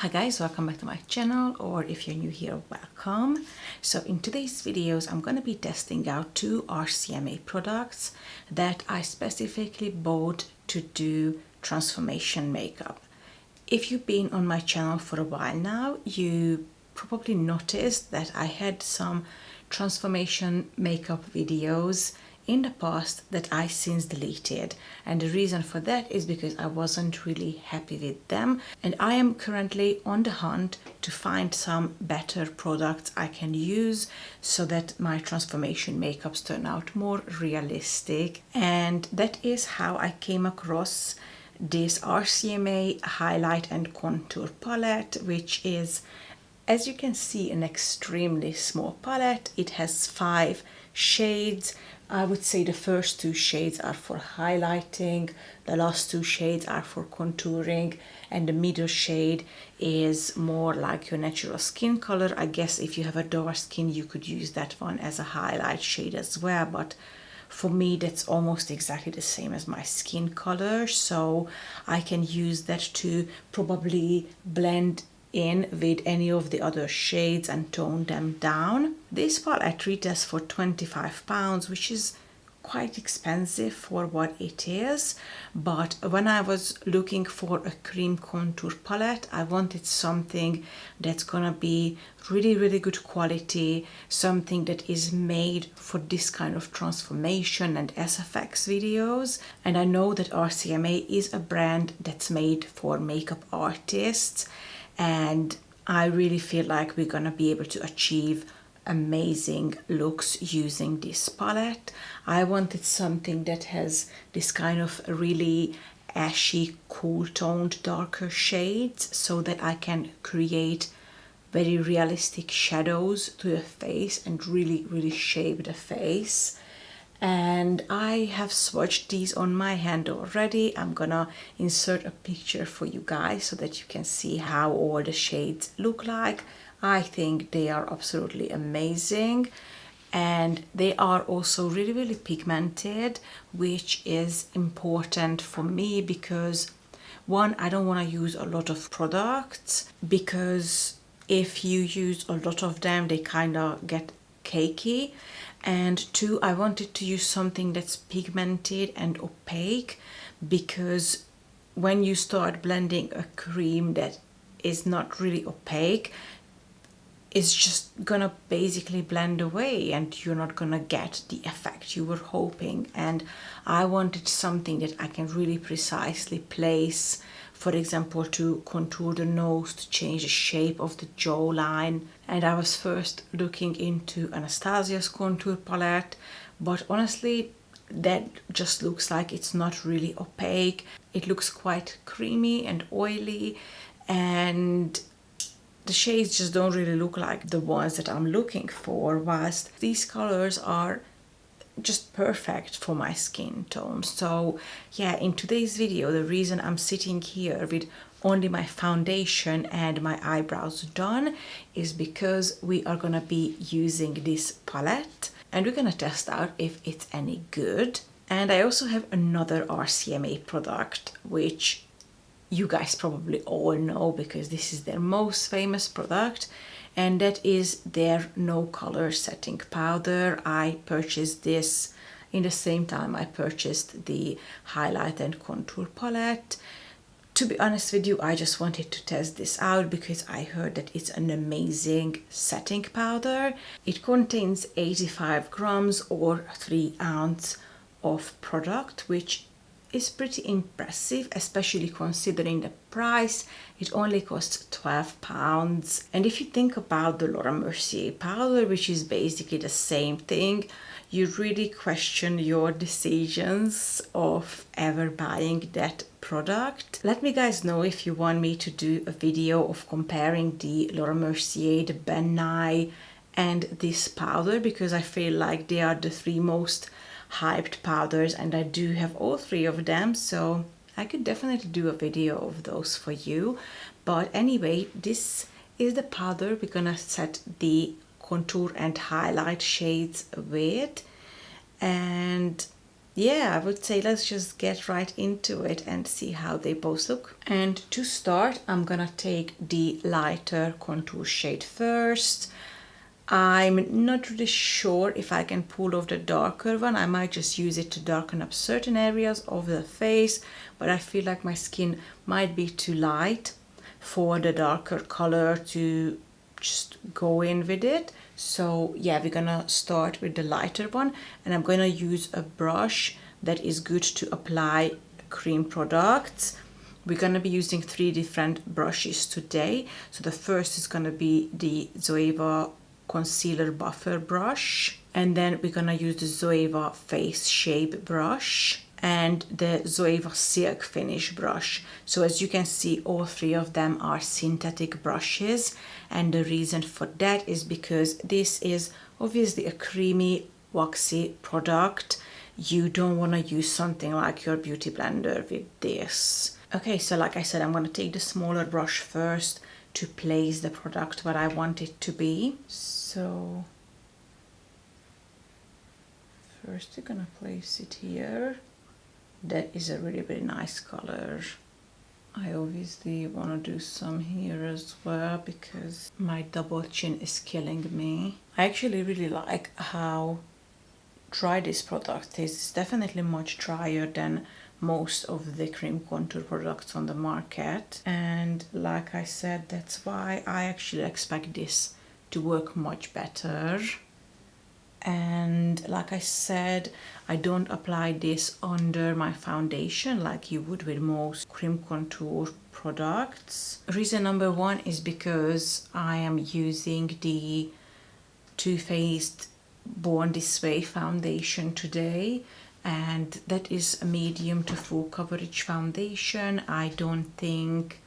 Hi guys, welcome back to my channel, or if you're new here, welcome. So in today's videos I'm going to be testing out two RCMA products that I specifically bought to do transformation makeup. If you've been on my channel for a while now, you probably noticed that I had some transformation makeup videos in the past that I since deleted, and the reason for that is because I wasn't really happy with them, and I am currently on the hunt to find some better products I can use so that my transformation makeups turn out more realistic. And that is how I came across this RCMA highlight and contour palette, which is, as you can see, an extremely small palette. It has 5 shades. I would say the first 2 shades are for highlighting, the last 2 shades are for contouring, and the middle shade is more like your natural skin color. I guess if you have a dark skin you could use that one as a highlight shade as well, but for me that's almost exactly the same as my skin color, so I can use that to probably blend in with any of the other shades and tone them down. This palette retails for £25, which is quite expensive for what it is, but when I was looking for a cream contour palette, I wanted something that's gonna be really good quality, something that is made for this kind of transformation and SFX videos. And I know that RCMA is a brand that's made for makeup artists, and I really feel like we're gonna be able to achieve amazing looks using this palette. I wanted something that has this kind of really ashy, cool toned, darker shades so that I can create very realistic shadows to the face and really shape the face. And I have swatched these on my hand already. I'm gonna insert a picture for you guys so that you can see how all the shades look like. I think they are absolutely amazing, and they are also really pigmented, which is important for me because one, I don't want to use a lot of products, because if you use a lot of them they kind of get cakey, and two, I wanted to use something that's pigmented and opaque, because when you start blending a cream that is not really opaque, it's just gonna basically blend away and you're not gonna get the effect you were hoping. And I wanted something that I can really precisely place, for example to contour the nose, to change the shape of the jawline. And I was first looking into Anastasia's contour palette, but honestly that just looks like it's not really opaque. It looks quite creamy and oily, and the shades just don't really look like the ones that I'm looking for, whilst these colors are just perfect for my skin tone. So yeah, in today's video, the reason I'm sitting here with only my foundation and my eyebrows done is because we are gonna be using this palette and we're gonna test out if it's any good. And I also have another RCMA product, which you guys probably all know because this is their most famous product, and that is their no color setting powder. I purchased this in the same time I purchased the highlight and contour palette. To be honest with you, I just wanted to test this out because I heard that it's an amazing setting powder. It contains 85 grams or 3 ounces of product, which is pretty impressive, especially considering the price. It only costs £12. And if you think about the Laura Mercier powder, which is basically the same thing, you really question your decisions of ever buying that product. Let me guys know if you want me to do a video of comparing the Laura Mercier, the Ben Nye and this powder, because I feel like they are the 3 most hyped powders and I do have all 3 of them, so I could definitely do a video of those for you. But anyway, this is the powder we're gonna set the contour and highlight shades with, and yeah, I would say let's just get right into it and see how they both look. And to start, I'm gonna take the lighter contour shade first. I'm not really sure if I can pull off the darker one. I might just use it to darken up certain areas of the face, but I feel like my skin might be too light for the darker color to just go in with it. So yeah, we're gonna start with the lighter one, and I'm gonna use a brush that is good to apply cream products. We're gonna be using 3 different brushes today. So the first is gonna be the Zoeva concealer buffer brush, and then we're gonna use the Zoeva face shape brush and the Zoeva silk finish brush. So as you can see, all 3 of them are synthetic brushes, and the reason for that is because this is obviously a creamy waxy product. You don't want to use something like your beauty blender with this. Okay, so like I said, I'm going to take the smaller brush first to place the product what I want it to be. So first you're going to place it here. That is a really, really nice color. I obviously want to do some here as well because my double chin is killing me. I actually really like how dry this product is. It's definitely much drier than most of the cream contour products on the market, and like I said, that's why I actually expect this to work much better. And like I said, I don't apply this under my foundation like you would with most cream contour products. Reason number 1 is because I am using the Too Faced Born This Way foundation today, and that is a medium to full coverage foundation. I don't think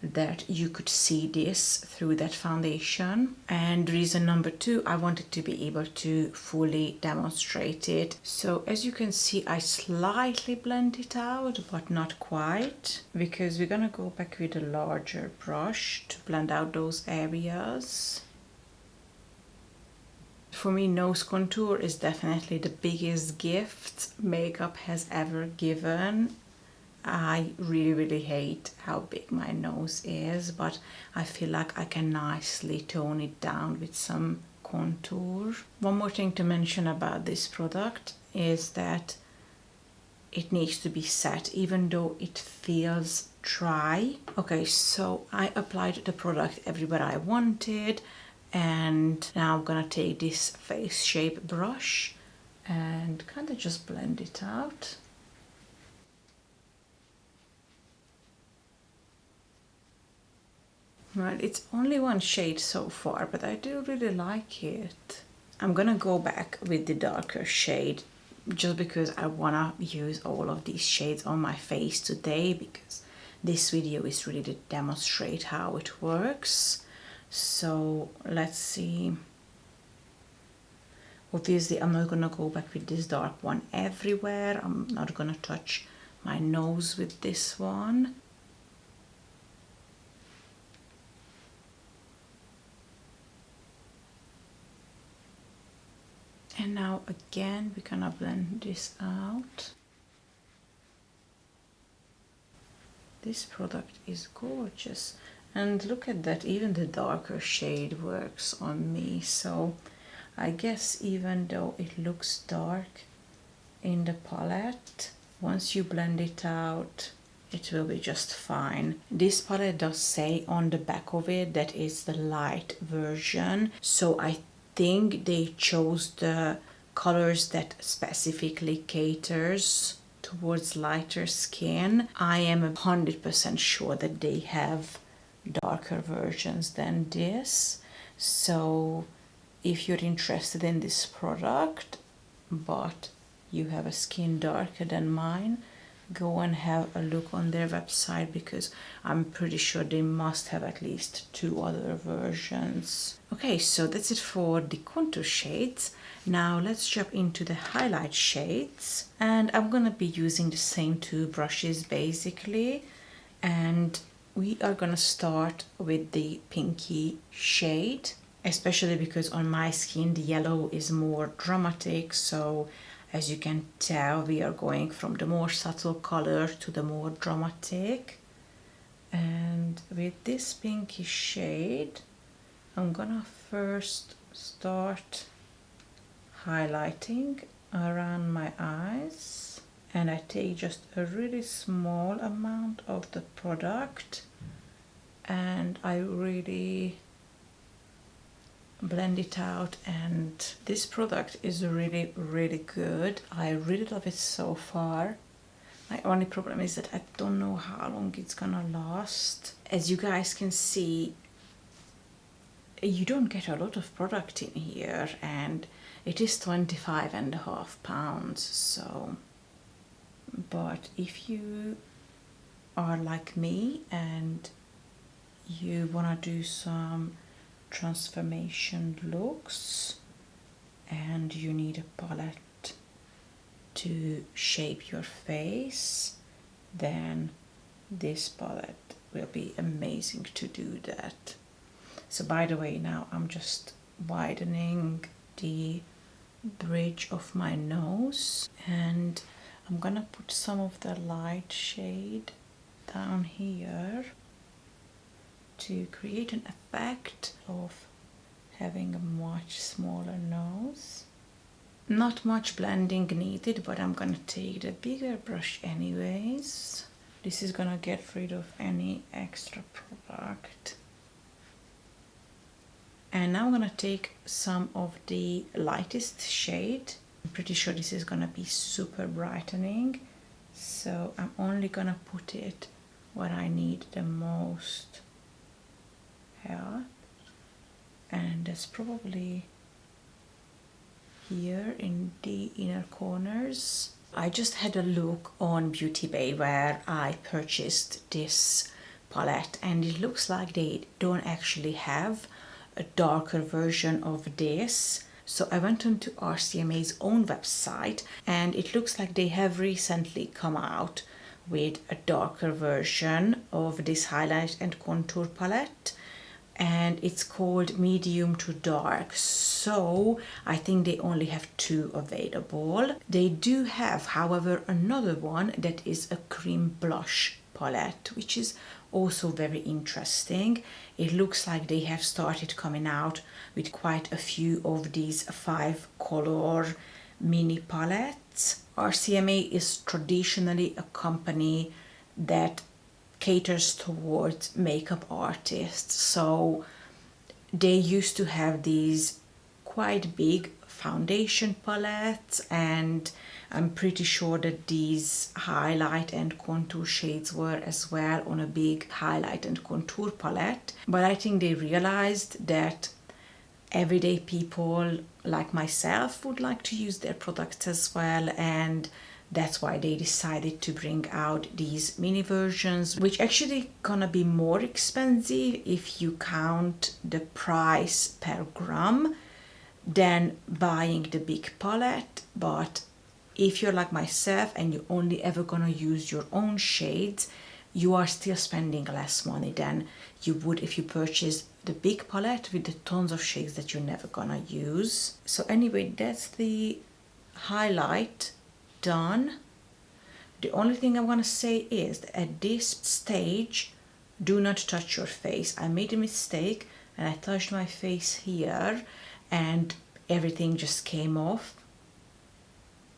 that you could see this through that foundation. And reason number 2, I wanted to be able to fully demonstrate it. So as you can see, I slightly blend it out, but not quite, because we're gonna go back with a larger brush to blend out those areas. For me, nose contour is definitely the biggest gift makeup has ever given. I really, really hate how big my nose is, but I feel like I can nicely tone it down with some contour. One more thing to mention about this product is that it needs to be set even though it feels dry. Okay, so I applied the product everywhere I wanted, and now I'm gonna take this face shape brush and kind of just blend it out. Right, it's only one shade so far, but I do really like it. I'm gonna go back with the darker shade just because I wanna use all of these shades on my face today, because this video is really to demonstrate how it works. So let's see. Obviously, I'm not gonna go back with this dark one everywhere. I'm not gonna touch my nose with this one. And now again, we're gonna blend this out. This product is gorgeous. And look at that, even the darker shade works on me. So I guess even though it looks dark in the palette, once you blend it out, it will be just fine. This palette does say on the back of it that it's the light version. So I think they chose the colors that specifically caters towards lighter skin. I am 100% sure that they have darker versions than this. So if you're interested in this product but you have a skin darker than mine, go and have a look on their website, because I'm pretty sure they must have at least 2 other versions. Okay, so that's it for the contour shades. Now let's jump into the highlight shades, and I'm gonna be using the same 2 brushes basically, and we are gonna start with the pinky shade, especially because on my skin the yellow is more dramatic, so As you can tell, we are going from the more subtle color to the more dramatic. And with this pinky shade, I'm gonna first start highlighting around my eyes, and I take just a really small amount of the product and I really blend it out. And this product is really good. I really love it so far. My only problem is that I don't know how long it's gonna last. As you guys can see, you don't get a lot of product in here, and it is 25.5 pounds. So, but if you are like me and you wanna do some transformation looks and you need a palette to shape your face, then this palette will be amazing to do that. So by the way, now I'm just widening the bridge of my nose, and I'm gonna put some of the light shade down here to create an effect of having a much smaller nose. Not much blending needed, but I'm gonna take the bigger brush anyways. This is gonna get rid of any extra product. And now I'm gonna take some of the lightest shade. I'm pretty sure this is gonna be super brightening, so I'm only gonna put it where I need the most help, and that's probably here in the inner corners. I just had a look on Beauty Bay where I purchased this palette, and it looks like they don't actually have a darker version of this. So I went on to RCMA's own website, and it looks like they have recently come out with a darker version of this highlight and contour palette, and it's called medium to dark. So I think they only have 2 available. They do have, however, another one that is a cream blush palette, which is also very interesting. It looks like they have started coming out with quite a few of these 5 color mini palettes. RCMA is traditionally a company that caters towards makeup artists, so they used to have these quite big foundation palettes, and I'm pretty sure that these highlight and contour shades were as well on a big highlight and contour palette. But I think they realized that everyday people like myself would like to use their products as well, and that's why they decided to bring out these mini versions, which actually gonna be more expensive if you count the price per gram than buying the big palette. But if you're like myself and you only ever gonna use your own shades, you are still spending less money than you would if you purchase the big palette with the tons of shades that you're never gonna use. So anyway, that's the highlight done. The only thing I'm gonna say is that at this stage, do not touch your face. I made a mistake and I touched my face here and everything just came off.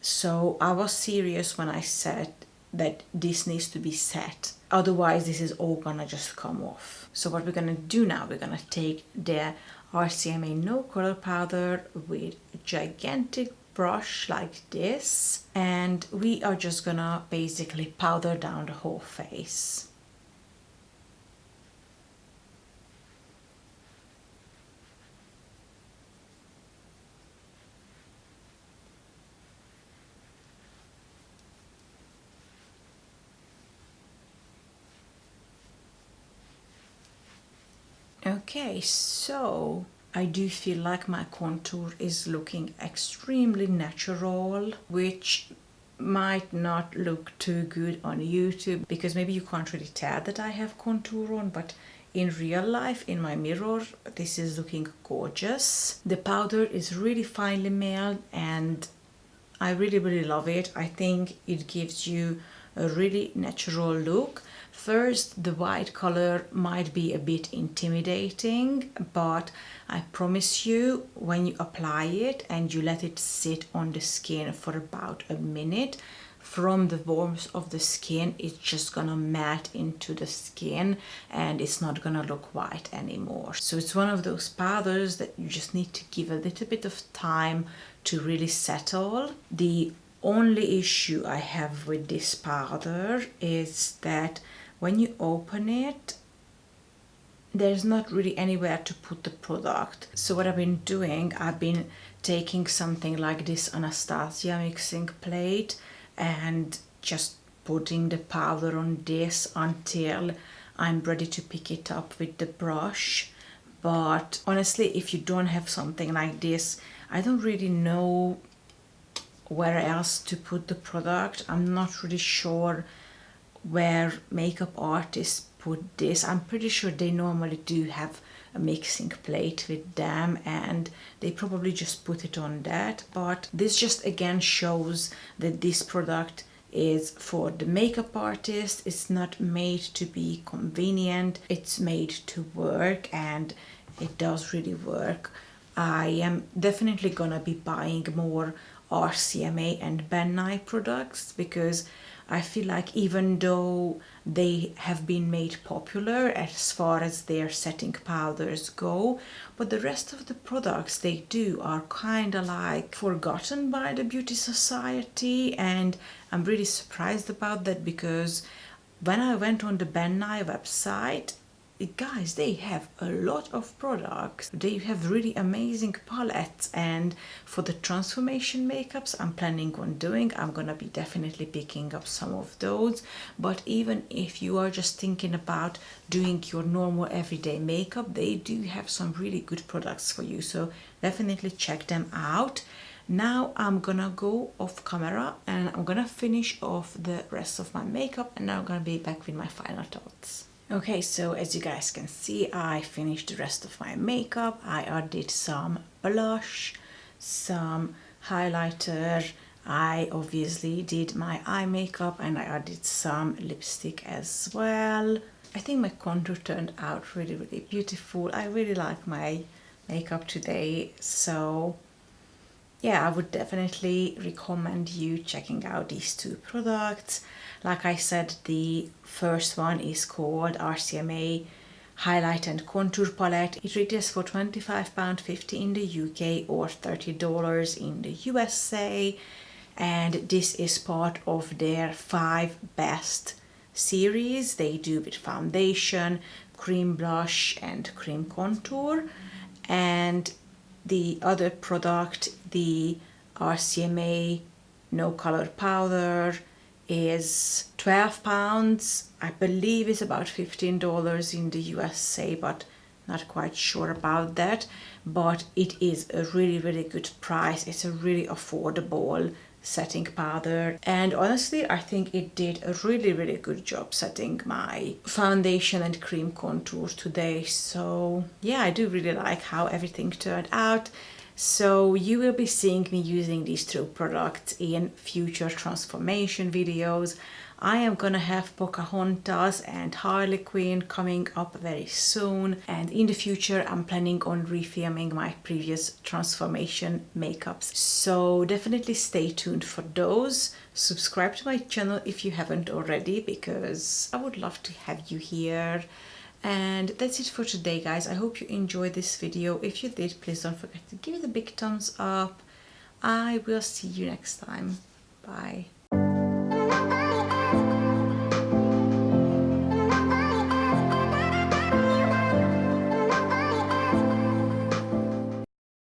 So I was serious when I said that this needs to be set, otherwise this is all gonna just come off. So what we're gonna do now, we're gonna take the RCMA no color powder with a gigantic brush like this, and we are just gonna basically powder down the whole face. Okay, so I do feel like my contour is looking extremely natural, which might not look too good on YouTube because maybe you can't really tell that I have contour on, but in real life, in my mirror, this is looking gorgeous. The powder is really finely milled, and I really love it. I think it gives you a really natural look. First, the white color might be a bit intimidating, but I promise you, when you apply it and you let it sit on the skin for about a minute, from the warmth of the skin, it's just gonna melt into the skin and it's not gonna look white anymore. So it's one of those powders that you just need to give a little bit of time to really settle. The only issue I have with this powder is that when you open it, there's not really anywhere to put the product. So what I've been doing, I've been taking something like this Anastasia mixing plate and just putting the powder on this until I'm ready to pick it up with the brush. But honestly, if you don't have something like this, I don't really know where else to put the product. I'm not really sure where makeup artists put this. I'm pretty sure they normally do have a mixing plate with them and they probably just put it on that. But this just again shows that this product is for the makeup artist. It's not made to be convenient, it's made to work, and it does really work. I am definitely gonna be buying more RCMA and Ben Nye products because I feel like even though they have been made popular as far as their setting powders go, but the rest of the products they do are kind of like forgotten by the beauty society, and I'm really surprised about that because when I went on the Ben Nye website, guys, they have a lot of products. They have really amazing palettes, and for the transformation makeups I'm planning on doing, I'm gonna be definitely picking up some of those. But even if you are just thinking about doing your normal everyday makeup, they do have some really good products for you, so definitely check them out. Now I'm gonna go off camera and I'm gonna finish off the rest of my makeup, and now I'm gonna be back with my final thoughts. Okay, so as you guys can see, I finished the rest of my makeup. I added some blush, some highlighter. I obviously did my eye makeup and I added some lipstick as well. I think my contour turned out really beautiful. I really like my makeup today, so yeah, I would definitely recommend you checking out these two products. Like I said, the first one is called RCMA Highlight and Contour Palette. It retails for £25.50 in the UK or $30 in the USA. And this is part of their 5 best series. They do with foundation, cream blush and cream contour. And the other product, the RCMA No Color Powder, is £12. I believe it's about $15 in the USA, but not quite sure about that. But it is a really good price. It's a really affordable setting powder, and honestly I think it did a really good job setting my foundation and cream contour today. So yeah, I do really like how everything turned out. So you will be seeing me using these two products in future transformation videos. I am gonna have Pocahontas and Harley Quinn coming up very soon, and in the future I'm planning on refilming my previous transformation makeups. So definitely stay tuned for those. Subscribe to my channel if you haven't already, because I would love to have you here. And that's it for today, guys. I hope you enjoyed this video. If you did, please don't forget to give it a big thumbs up. I will see you next time. Bye.